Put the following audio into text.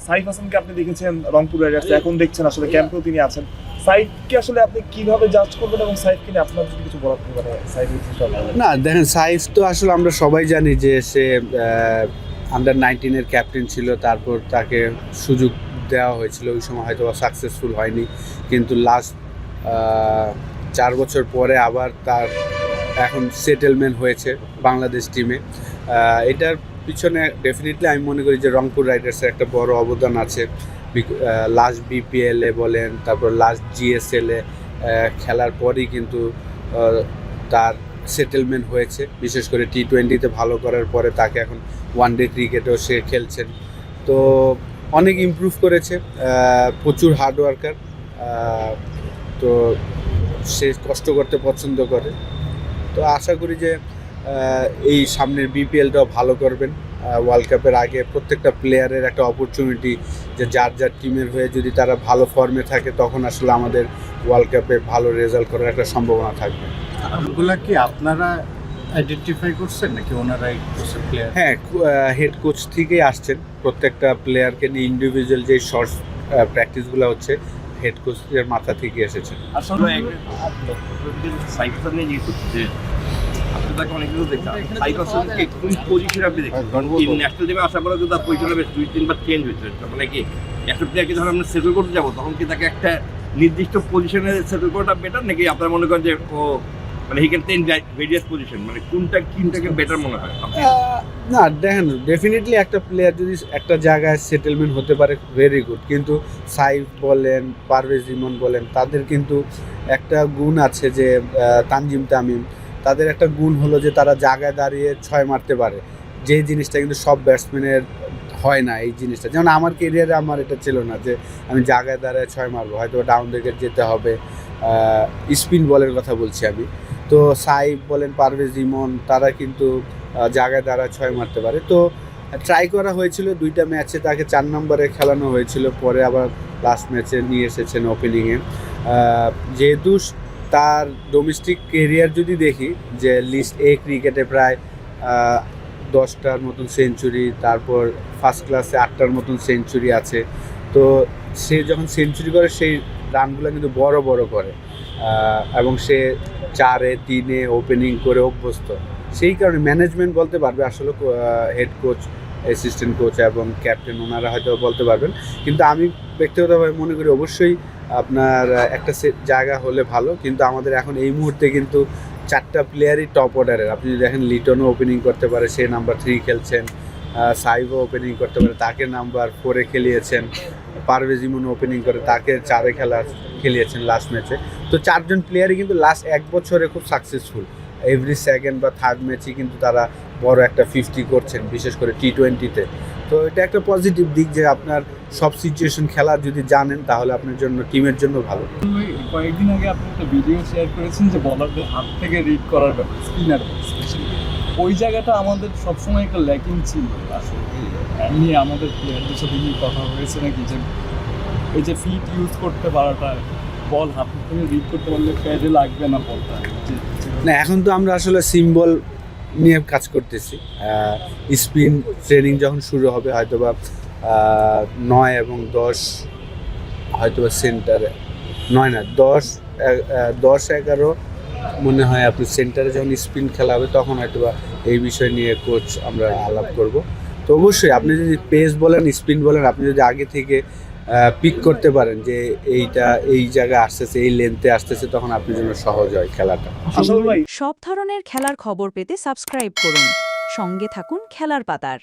সাইফ হাসানকে আপনি দেখেছেন রংপুর রাইডার্সে, এখন দেখছেন আসলে ক্যাম্পেও তিনি আছেন। সাইফকে আসলে আপনি কিভাবে জাজ করবেন এবং সাইফকে নিয়ে আপনার যদি কিছু বলার থাকে সাইফের বিষয়ে? না দেখেন, সাইফ তো আসলে আমরা সবাই জানি যে সে আন্ডার 19-এর ক্যাপ্টেন ছিল, তারপর তাকে সুযোগ দেওয়া হয়েছিল, ওই সময় হয়তো সাকসেসফুল হয়নি, কিন্তু লাস্ট 4 বছর পরে আবার তার এখন সেটেলমেন্ট হয়েছে বাংলাদেশ টিমে। এটার পিছনে ডেফিনেটলি আমি মনে করি যে রংপুর রাইডার্সের একটা বড় অবদান আছে। লাস্ট বিপিএলে বলেন, তারপর লাস্ট জিএসএলে খেলার পরই কিন্তু তার সেটেলমেন্ট হয়েছে, বিশেষ করে টি20তে ভালো করার পরে তাকে এখন ওয়ানডে ক্রিকেটেও সে খেলছেন। তো অনেক ইমপ্রুভ করেছে, প্রচুর হার্ডওয়ার্কার, তো সে কষ্ট করতে পছন্দ করে। তো আশা করি যে এই সামনের বিপিএলটাও ভালো করবেন। ওয়ার্ল্ড কাপের আগে প্রত্যেকটা প্লেয়ারের একটা অপরচুনিটি, যে যার যার টিমের হয়ে যদি তারা ভালো ফর্মে থাকে তখন আসলে আমাদের ওয়ার্ল্ড কাপে ভালো রেজাল্ট করার একটা সম্ভাবনা থাকবে। ওগুলা কি আপনারা আইডেন্টিফাই করছেন নাকি ওনারাই করছেন প্লেয়ার? হ্যাঁ, হেড কোচ থেকেই আসছেন, প্রত্যেকটা প্লেয়ারকে নিয়ে ইন্ডিভিজুয়াল যে শর্ট প্র্যাকটিসগুলো হচ্ছে হেড কোচের মাথা থেকে এসেছে। আসলে সাইফ হাসান নিয়ে জিজ্ঞেস করছি যে আপনি তাকে অনেক কিছু দেখছেন, সাইফ হাসানকে কোন পজিশনে আপনি দেখছেন? ন্যাশনাল টিমে আসার পরে কিন্তু তার পজিশনটা বেশ 2-3 বার চেঞ্জ হয়েছে। মানে কি একটা প্লেয়ারকে যখন আমরা সেটেল করতে যাবো তখন কি তাকে একটা নির্দিষ্ট পজিশনে সেটেল করাটা বেটার, নাকি আপনারা মনে করেন যে ও মানে he can change various position, মানে কোনটাকে বেটার মনে হয়? না দেখেন, ডেফিনেটলি একটা প্লেয়ার যদি একটা জায়গায় সেটেলমেন্ট হতে পারে ভেরি গুড, কিন্তু সাইফ বলেন, পারভেজ ইমন বলেন, তাদের কিন্তু একটা গুণ আছে যে তানজিম তামিম, তাদের একটা গুণ হলো যে তারা জায়গায় দাঁড়িয়ে 6 মারতে পারে, যে জিনিসটা কিন্তু সব ব্যাটসম্যানের হয় না। এই জিনিসটা যেমন আমার কেরিয়ারে আমার এটা ছিল না যে আমি জায়গায় দাঁড়িয়ে 6 মারবো, হয়তো ডাউন উইকেট যেতে হবে। স্পিন বলের কথা বলছি আমি। তো সাইফ বলেন, পারভেজ ইমন, তারা কিন্তু জায়গায় দাঁড়ায় 6 মারতে পারে। তো ট্রাই করা হয়েছিল, 2টা ম্যাচে তাকে 4 নম্বরে খেলানো হয়েছিল, পরে আবার লাস্ট ম্যাচে নিয়ে এসেছেন ওপেনিংয়ে। যেহেতু তার ডোমেস্টিক কেরিয়ার যদি দেখি, যে লিস্ট এ ক্রিকেটে প্রায় 10টার মতন সেঞ্চুরি, তারপর ফার্স্ট ক্লাসে 8টার মতন সেঞ্চুরি আছে। তো সে যখন সেঞ্চুরি করে সেই রানগুলো কিন্তু বড় বড় করে, এবং সে 4-এ 3-এ ওপেনিং করে অভ্যস্ত। সেই কারণে ম্যানেজমেন্ট বলতে পারবে, আসলে হেড কোচ, অ্যাসিস্ট্যান্ট কোচ এবং ক্যাপ্টেন ওনারা হয়তো বলতে পারবেন, কিন্তু আমি ব্যক্তিগতভাবে মনে করি অবশ্যই আপনার একটা জায়গা হলে ভালো। কিন্তু আমাদের এখন এই মুহূর্তে কিন্তু 4টা প্লেয়ারই টপ অর্ডারের। আপনি যদি দেখেন, লিটনও ওপেনিং করতে পারে, সে নাম্বার 3 খেলছেন, সাইফও ওপেনিং করতে পারে, তাকে নাম্বার 4-এ খেলিয়েছেন, পারভেজ ইমন ওপেনিং করে, তাকে 4-এ খেলিয়েছেন লাস্ট ম্যাচে। তো 4জন প্লেয়ারই কিন্তু লাস্ট 1 বছরে খুব সাকসেসফুল, এভরি সেকেন্ড বা থার্ড ম্যাচই কিন্তু তারা বড় একটা 50 করছেন, বিশেষ করে টি20তে। তো এটা একটা পজিটিভ দিক যে আপনার সব সিচুয়েশন খেলা যদি জানেন তাহলে আপনার জন্য, টিমের জন্য ভালো। কয়েকদিন আগে আপনি একটা ভিডিও শেয়ার করেছেন যে বলারদের হাত থেকে রিড করার ব্যাপার, স্পিনার স্পেশালি ওই জায়গাটা আমাদের সবসময় একটা ল্যাকিং ছিল। আসলে এমনি আমাদের প্লেয়ারদের সাথে নিয়ে কথা হয়েছে নাকি যে এই যে ফিট ইউজ করতে পারাটা, বল হাত থেকে রিড করতে পারলে প্যাডে লাগবে না বলটা? না, এখন তো আমরা আসলে সিম্বল নিয়ে কাজ করতেছি। স্পিন ট্রেনিং যখন শুরু হবে হয়তোবা 9 এবং 10 হয়তোবা সেন্টারে, 9 না 10-11 মনে হয় আপনি সেন্টারে যখন স্পিন খেলা হবে তখন হয়তোবা এই বিষয় নিয়ে কোচ আমরা আলাপ করব। তো অবশ্যই আপনি যদি পেস বলেন, স্পিন বলেন, আপনি যদি আগে থেকে পিক করতে পারেন যে এইটা এই জায়গায় আসতেছে, এই লেন্থে আসতেছে, তখন আপনার জন্য সহজ হয় খেলাটা। আসলে ভাই সব ধরনের খেলার খবর পেতে সাবস্ক্রাইব করুন, সঙ্গে থাকুন খেলার পাতার।